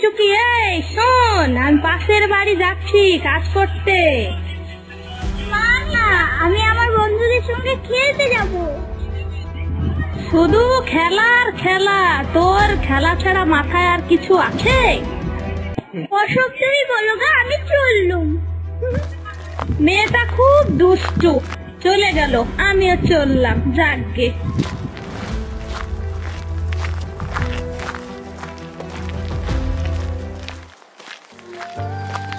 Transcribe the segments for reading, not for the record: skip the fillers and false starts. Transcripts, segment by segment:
টুকি, এই শোন, আমি পাশের বাড়ি যাচ্ছি কাজ করতে। না, আমি আমার বন্ধুদের সঙ্গে খেলতে যাব। শুধু খেলার খেলা, তোর খেলা ছাড়া মাথায় আর কিছু আছে? অসব তুমি বলো গা, আমি চললুম। মেয়েটা খুব দুষ্টু, চলে গেল, আমিও চললাম। যাকগে।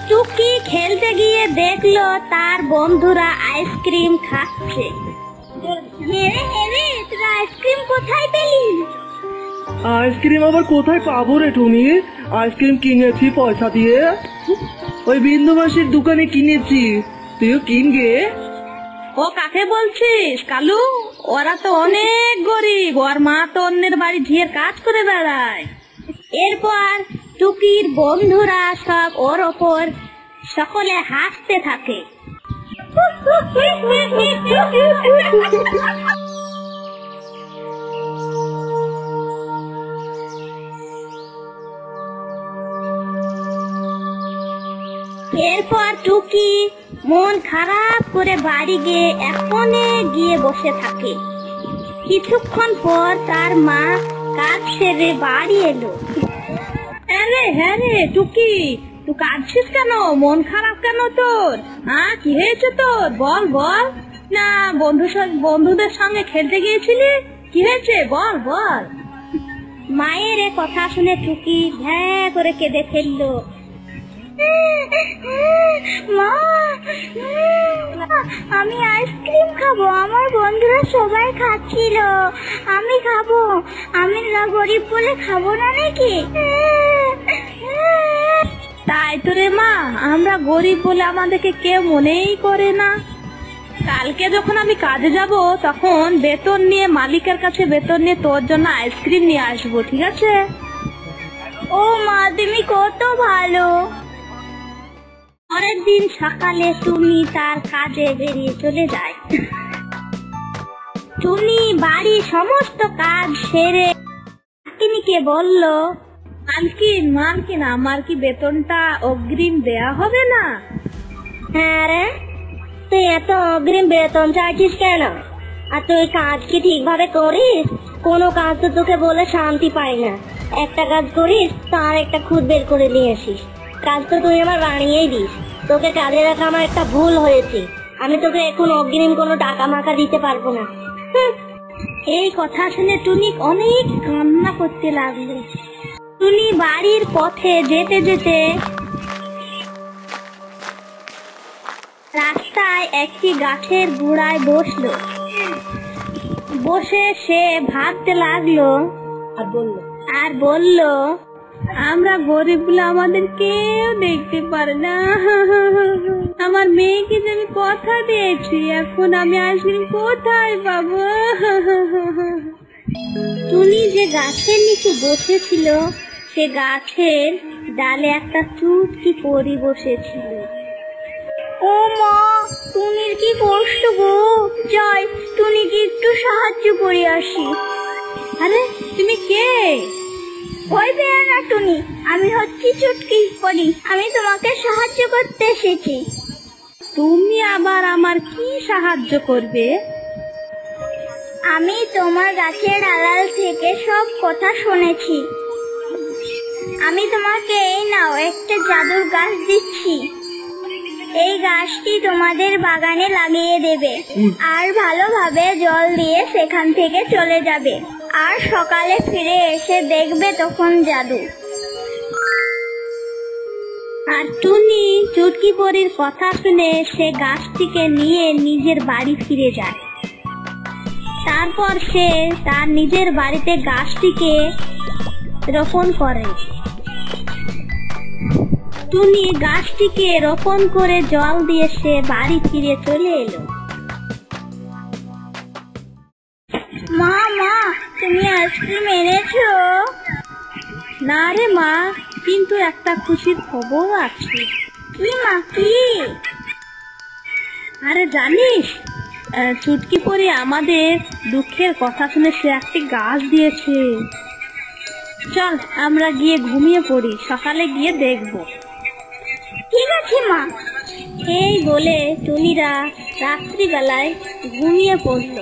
টুকি খেলতে গিয়ে দেখলো তার বন্ধুরা আইসক্রিম খাচ্ছে। তোরা আইসক্রিম কোথায় পেলি? আইসক্রিম আবার কোথায় পাবো রে টুনি? আইসক্রিম কিনেছি পয়সা দিয়ে, ওই বিন্দু মাসির দোকানে কিনেছি। তুইও কিনগে। ও কাকে বলছিস কালু? ওরা তো অনেক গরিব, ওর মা তো অন্যের বাড়ি ঝিয়ের কাজ করে বেড়ায়। এরপর টুকির বন্ধুরা সব ওর ওপর সকলে হাসতে থাকে। এরপর টুকি মন খারাপ করে বাড়ি গিয়ে এক কোণে গিয়ে বসে থাকে। কিছুক্ষণ পর তার মা কাজ সেরে বাড়ি এলো। আরে হ্যাঁ রে টুকি, তুই কাঁদছিস কেন? মন খারাপ কেন তোর? কি হয়েছে তোর? বল বল। না বন্ধুদের সঙ্গে খেলতে গিয়েছিলি? কি হয়েছে বল বল। মায়ের এ কথা শুনে টুকি ভ্যাঁ করে কেঁদে ফেললো। মা, আমি আইসক্রিম খাবো, আমার বন্ধুরা সবাই খাচ্ছিল, আমি খাবো। আমি না গরিব বলে খাবো না নাকি? তাই তো রে মা, আমরা গরিব বলে আমাদেরকে কেউ মনেই করে না। কালকে যখন আমি কাজে যাব তখন বেতন নিয়ে, মালিকের কাছে বেতন নিয়ে তোর জন্য আইসক্রিম নিয়ে আসবো, ঠিক আছে? ও মা, তুমি কত ভালো। পরের দিন সকালে টুনি তার কাজে বেরিয়ে চলে যায়। টুনি বাড়ির সমস্ত কাজ সেরে মালকিনকে বলল, মালকিন আমার কি বেতনটা অগ্রিম দেয়া হবে না? হ্যাঁ রে, তুই এত অগ্রিম বেতন চাইছিস কেন? আর তুই কাজ কি ঠিকভাবে করিস? কোনো কাজ তো তোকে বলে শান্তি পাই না। একটা কাজ করিস, তার একটা খুদ বের করে নিয়ে আসিস। কাজ তো তুই আমার বানিয়েই দিস। তোকে কাজে রাখা আমার একটা ভুল হয়েছে। আমি তোকে এখন অগ্রিম কোনো টাকা মাকা দিতে পারবো না। এই কথা শুনে টুনি অনেক কান্না করতে লাগলো। টুনি বাড়ির পথে যেতে যেতে রাস্তায় একটি গাছের গোড়ায় বসলো। বসে সে ভাবতে লাগলো আর বলল, আমরা গরিবগুলো আমাদের কেউ দেখতে পারে না। আমার মেয়েকে যে আমি কথা দিয়েছি, এখন আমি আইসক্রিম কোথায় পাবো? টুনি যে গাছের নিচে বসেছিল, সে গাছের ডালে একটা চুটকি পরি বসেছিল। ও মা, টুনির কি কষ্ট গো। যাই, টুনিকে একটু সাহায্য করে আসি। আরে তুমি কে? ভয় পেও না টুনি, আমি হচ্ছি চুটকি পরি। আমি তোমাকে সাহায্য করতে এসেছি। তুমি আবার আমার কি সাহায্য করবে? আমি তোমার গাছের আড়াল থেকে সব কথা শুনেছি। আমি তোমাকে এই নাও একটা জাদুর গাছ দিচ্ছি। এই গাছটি তোমাদের বাগানে লাগিয়ে দেবে আর ভালোভাবে জল দিয়ে সেখান থেকে চলে যাবে। আর সকালে ফিরে এসে দেখবে তখন জাদু। আর টুনি চুটকি পরীর কথা শুনে সে গাছটিকে নিয়ে নিজের বাড়ি ফিরে যায়। তারপর সে তার নিজের বাড়িতে গাছটিকে রোপণ করে। টুনি গাছটিকে রোপণ করে জল দিয়ে সে বাড়ি ফিরে চলে এলো। মা, তুমি আইসক্রিম এনেছো? না রে মা, কিন্তু একটা খুশির খবর আছে। কি মা, কি? আরে জানিস, চুটকি পরি আমাদের দুঃখের কথা শুনে সে একটি গাছ দিয়েছে। চল আমরা গিয়ে ঘুমিয়ে পড়ি, সকালে গিয়ে দেখবো। ঠিক আছে মা। এই বলে টুনিরা রাত্রিবেলায় ঘুমিয়ে পড়ল।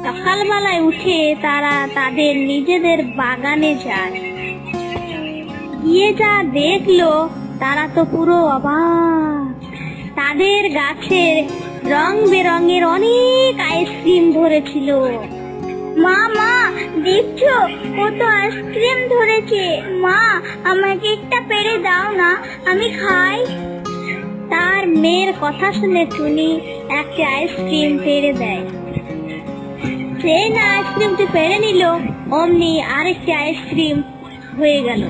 সকালবেলায় উঠে তারা তাদের নিজেদের বাগানে যায়। গিয়ে যা দেখলো তারা তো পুরো অবাক। তাদের গাছের রং বেরঙের অনেক আইসক্রিম ধরেছিল। মা মা দেখছো কত আইসক্রিম ধরেছে, মা আমাকে একটা পেড়ে দাও না, আমি খাই। তার মেয়ের কথা শুনে টুনি একটা আইসক্রিম পেড়ে দেয়। সে না আইসক্রিমটি পেড়ে নিল, অমনি আরেকটি আইসক্রিম হয়ে গেল।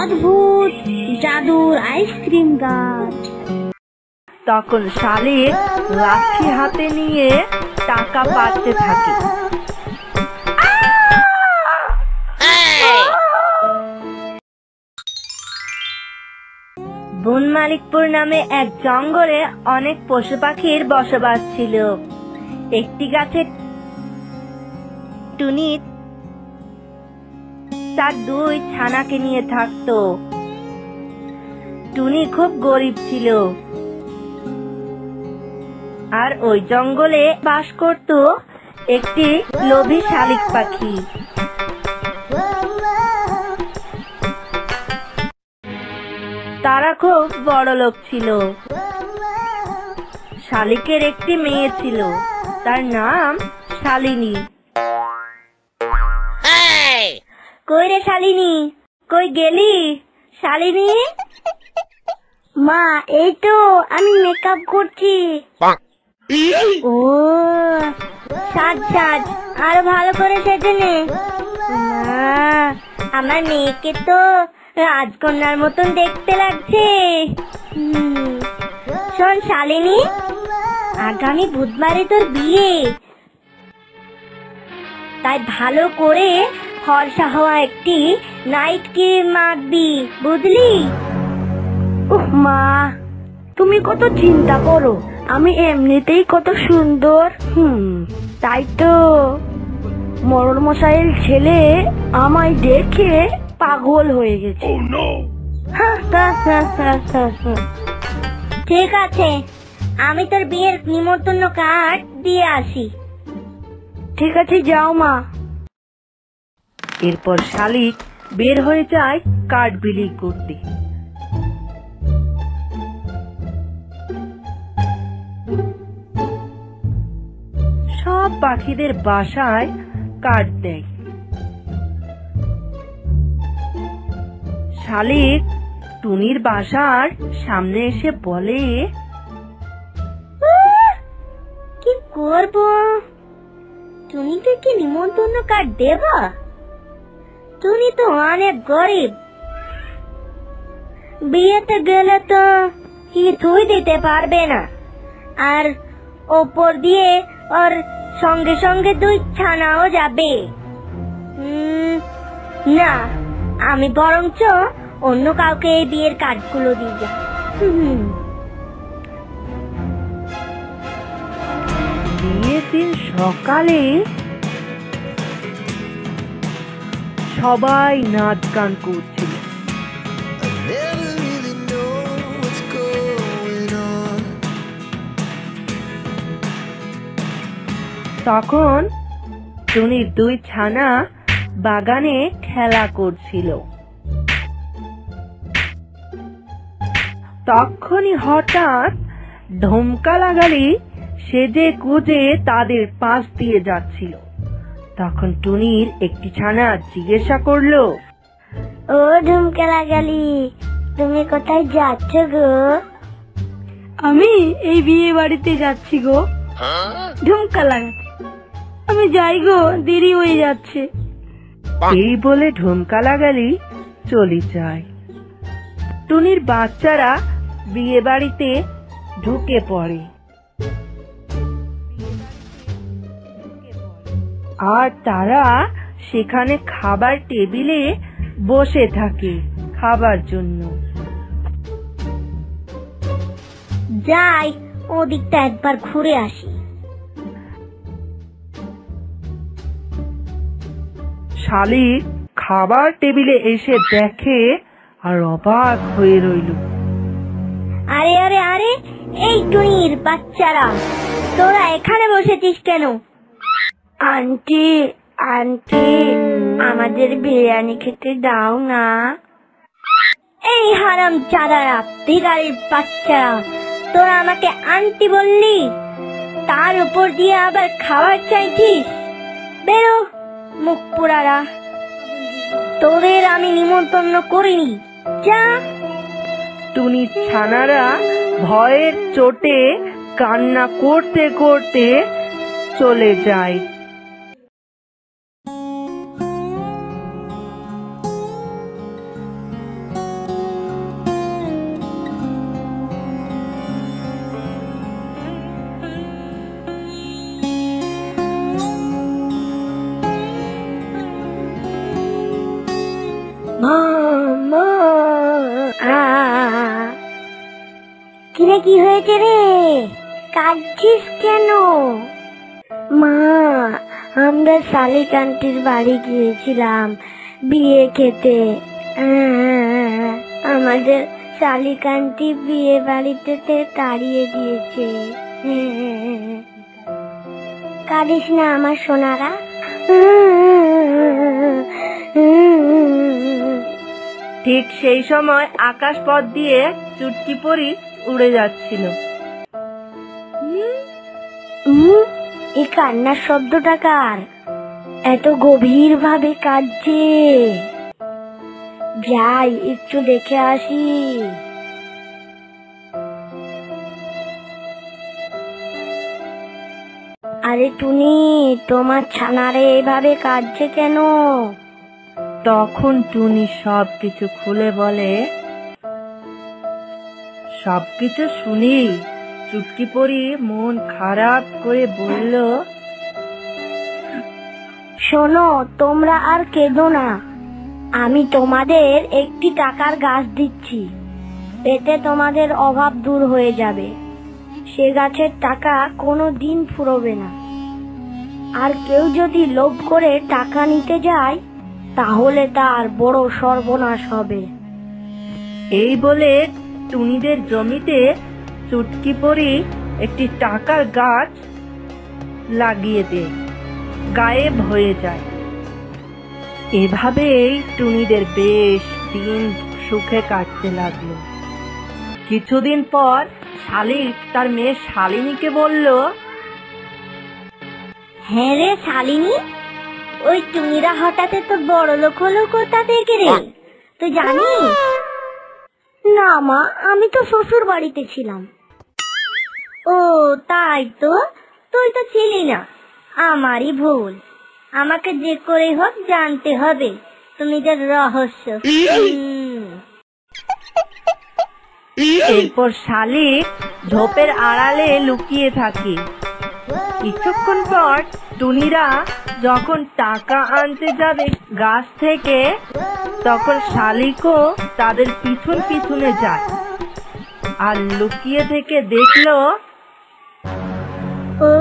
অদ্ভুত জাদুর আইসক্রিম গাছ। তখন শালিক লাঠি হাতে নিয়ে টাকা পাড়তে থাকে। বনমালিকপুর নামে এক জঙ্গলে অনেক পশু পাখির বসবাস ছিল। একটি গাছে টুনি তার 2 ছানাকে নিয়ে থাকতো। টুনি খুব গরিব ছিল, আর ওই জঙ্গলে বাস করত একটি লোভী শালিক পাখি। তারা খুব বড় লোক ছিল। শালিকের একটি মেয়ে ছিল, তার নাম শালিনী। কই রে শালিনী, কই গেলি শালিনী? মা এই তো আমি মেকআপ করছি। ও সাজ সাজ, আরো ভালো করে সেজে নে। আমার মেয়েকে তো রাজকন্যার মতন দেখতে লাগছে। শোন শালিনী, আগামী বুধবারে তোর বিয়ে, তাই ভালো করে ফর্সা হওয়া একটি নাইট ক্রিম মাখবি, বুঝলি? মা তুমি কত চিন্তা করো, আমি এমনিতেই কত সুন্দর। তাই তো মরণ মশাইয়ের ছেলে আমায় দেখে পাগল হয়ে গেছে। ঠিক আছে, আমি তোর বিয়ের নিমন্ত্রণ কার্ড দিয়ে আসি। ঠিক আছে যাও মা। এরপর শালিক বের হয়ে যায় কাঠ বিলি করতে। সব পাখিদের বাসায় কাঠ দেয়। শালিক টুনির বাসার সামনে এসে বলে, কি করব, টুনিকে কি নিমন্ত্রণ কার্ড দেব? টুনি তো অনেক গরিব, বিয়েতে গেলে তো কিছুই দিতে পারবে না, আর ওপর দিয়ে ওর সঙ্গে সঙ্গে 2 ছানাও যাবে। না, আমি বরঞ্চ অন্য কাউকে এই বিয়ের কার্ডগুলো দিয়ে যাই। বিয়ের দিন সকালে সবাই নাচ গান করছিল। তখন টুনির 2 ছানা বাগানে খেলা করছিল। তখনই হঠাৎ ধমকা লাগালি সেজে গুজে তাদের পাশ দিয়ে যাচ্ছিল। তখন টুনির একটি ছানা জিজ্ঞাসা করলো, ও ধুমকে লাগালি, তুমি কোথায় যাচ্ছ গো? আমি এই বিয়ে বাড়িতে যাচ্ছি গো, ঝুমকা লাগাতে। আমি যাই গো, দেরি হয়ে যাচ্ছে। এই বলে ঝুমকা লাগালি চলে যায়। টুনির বাচ্চারা বিয়ে বাড়িতে ঢুকে পড়ে, আর তারা সেখানে খাবার টেবিলে বসে থাকে খাবার জন্য। যাই, ওদিকটা একবার ঘুরে আসি। শালিক খাবার টেবিলে এসে দেখে আর অবাক হয়ে রইল। আরে আরে আরে, এই টুনির বাচ্চারা, তোরা এখানে বসেছিস কেন? আন্টি আন্টি, আমাদের বিরিয়ানি খেতে দাও না। এই হারাম চাদারা, ভিখারির বাচ্চারা, তোরা আমাকে আন্টি বললি, তার উপর দিয়ে আবার খাবার চাইছিস? বেরো মুখ পোড়ারা, তোদের আমি নিমন্ত্রণ করিনি, যা। টুনির ছানারা ভয়ের চোটে কান্না করতে করতে চলে যায়। কিরে, কি হয়েছে রে? কাঁদছিস কেন? মা, আমরা শালিক আন্টির বাড়ি গিয়েছিলাম বিয়ে খেতে। আমাদের শালিক আন্টি বিয়ে বাড়িতে তাড়িয়ে দিয়েছে। কাঁদিস না আমার সোনারা। ঠিক সেই সময় আকাশ পথ দিয়ে চুটকি পরি উড়ে যাচ্ছিল। এই কান্নার শব্দটা কার? এত গভীর ভাবে কাঁদছে। যাই একটু দেখে আসি। আরে টুনি, তোমার ছানারে এভাবে কাঁদছে কেন? তখন টুনি সবকিছু খুলে বলে। সবকিছু শুনি চুটকি পরি মন খারাপ করে বলল, শোনো, তোমরা আর কেঁদো না। আমি তোমাদের একটি টাকার গাছ দিচ্ছি, এতে তোমাদের অভাব দূর হয়ে যাবে। সে গাছের টাকা কোনো দিন ফুরোবে না। আর কেউ যদি লোভ করে টাকা নিতে যায়, তাহলে তার বড় সর্বনাশ হবে। এই বলে টুনিদের জমিতে চুটকি পরি একটি টাকার গাছ লাগিয়ে দেয়, গায়েব হয়ে যায়। এভাবেই টুনিদের বেশ দিন সুখে কাটতে লাগলো। কিছুদিন পর শালিক তার মেয়ে শালিনীকে বলল, হ্যাঁ রে শালিনী, ওই টুনিরা হঠাৎ তো বড় লোক হলো কোথা থেকে রে? তুই জানিস? না মা, আমি তো শ্বশুর বাড়িতে ছিলাম। ও তাই তো, তুই তো ছিলি না। আমারই ভুল। আমাকে যে করে হোক জানতে হবে টুনিদের রহস্য। এরপর শালিক ঝোপের আড়ালে লুকিয়ে থাকে। কিছুক্ষণ পর টুনিরা যখন টাকা আনতে যাবে গাছ থেকে, তখন শালিকও তাদের পিছন পিছনে যায় আর লুকিয়ে থেকে দেখলো, ও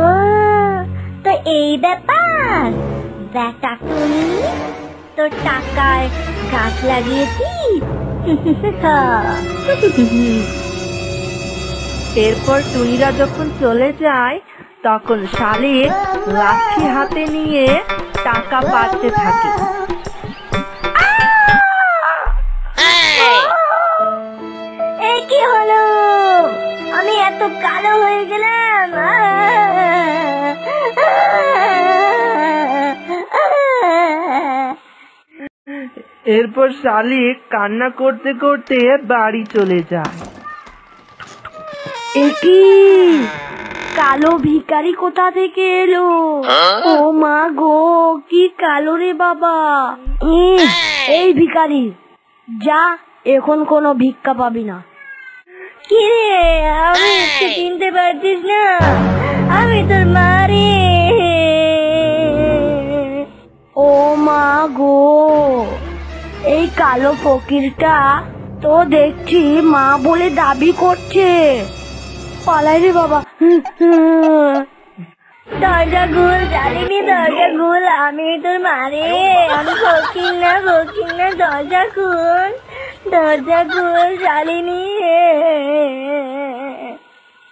তো এই ব্যাপার। বেটা টুনি, তোর টাকায় গাছ লাগিয়েছিস? এরপর টুনিরা যখন চলে যায়, তখন শালিক লাঠি হাতে নিয়ে টাকা পাড়তে থাকে। এ কি হলো? আমি এত কালো হয়ে গেলাম। এরপর শালিক কান্না করতে করতে বাড়ি চলে যায়। একি কালো ভিখারি কোথা থেকে এলো? ও মা গো, কি কালো রে বাবা! এই ভিখারি, যা, এখন কোনো ভিক্ষা পাবি না। কি রে, আমি চিনতে পারছিস না? আমি তোর মা রে। ও মা গো, এই কালো ফকিরটা তো দেখছি মা বলে দাবি করছে। পালাই রে বাবা। দরজা খুল শালিনী, দরজা খুল, আমি তোর মারে, আমি ফকির না, দরজা খুল শালিনী।